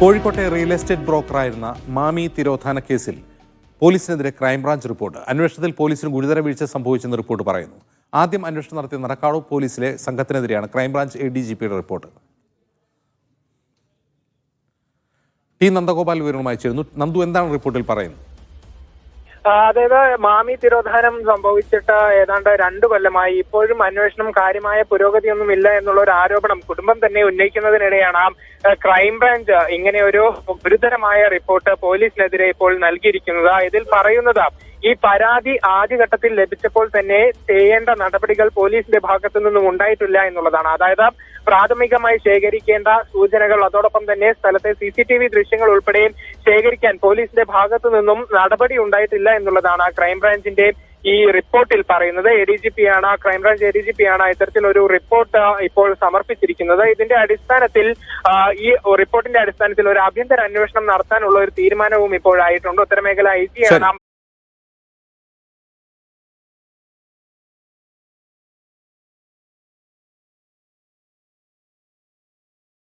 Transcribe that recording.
കോഴിക്കോട്ടെ real estate ബ്രോക്കറായിരുന്ന മാമി തിരോധാന കേസിൽ പോലീസിനെതിരെ ക്രൈംബ്രാഞ്ച് റിപ്പോർട്ട്. അന്വേഷണത്തിൽ പോലീസിന് ഗുരുതര വീഴ്ച സംഭവിച്ചെന്ന് റിപ്പോർട്ട് പറയുന്നു. ആദ്യം അന്വേഷണം നടത്തിയ നടക്കാട് പോലീസിലെ സംഘത്തിനെതിരെയാണ് ക്രൈംബ്രാഞ്ച് ADGPയുടെ റിപ്പോർട്ട്. ടി നന്ദഗോപാൽ വിവരങ്ങളുമായി ചേരുന്നു. നന്ദു, എന്താണ് റിപ്പോർട്ടിൽ പറയുന്നത്? അതായത് മാമി തിരോധാനം സംഭവിച്ചിട്ട് ഏതാണ്ട് 2 കൊല്ലമായി. ഇപ്പോഴും അന്വേഷണം കാര്യമായ പുരോഗതിയൊന്നുമില്ല എന്നുള്ള ഒരു ആരോപണം കുടുംബം തന്നെ ഉന്നയിക്കുന്നതിനിടെയാണ് ക്രൈംബ്രാഞ്ച് ഇങ്ങനെ ഒരു ഗുരുതരമായ റിപ്പോർട്ട് പോലീസിനെതിരെ ഇപ്പോൾ നൽകിയിരിക്കുന്നത്. ഇതിൽ പറയുന്നത് ഈ പരാതി ആദ്യഘട്ടത്തിൽ ലഭിച്ചപ്പോൾ തന്നെ ചെയ്യേണ്ട നടപടികൾ പോലീസിന്റെ ഭാഗത്തു നിന്നും ഉണ്ടായിട്ടില്ല എന്നുള്ളതാണ്. അതായത് പ്രാഥമികമായി ശേഖരിക്കേണ്ട സൂചനകൾ, അതോടൊപ്പം തന്നെ സ്ഥലത്തെ CCTV ദൃശ്യങ്ങൾ ഉൾപ്പെടെ ശേഖരിക്കാൻ പോലീസിന്റെ ഭാഗത്തു നിന്നും നടപടി ഉണ്ടായിട്ടില്ല എന്നുള്ളതാണ് ക്രൈംബ്രാഞ്ചിന്റെ ഈ റിപ്പോർട്ടിൽ പറയുന്നത്. ക്രൈംബ്രാഞ്ച് ADGP ആണ് ഇത്തരത്തിലൊരു റിപ്പോർട്ട് ഇപ്പോൾ സമർപ്പിച്ചിരിക്കുന്നത്. ഇതിന്റെ അടിസ്ഥാനത്തിൽ ഈ റിപ്പോർട്ടിന്റെ അടിസ്ഥാനത്തിൽ ഒരു ആഭ്യന്തര അന്വേഷണം നടത്താനുള്ള ഒരു തീരുമാനവും ഇപ്പോഴായിട്ടുണ്ട്. ഉത്തരമേഖല IG ആണ്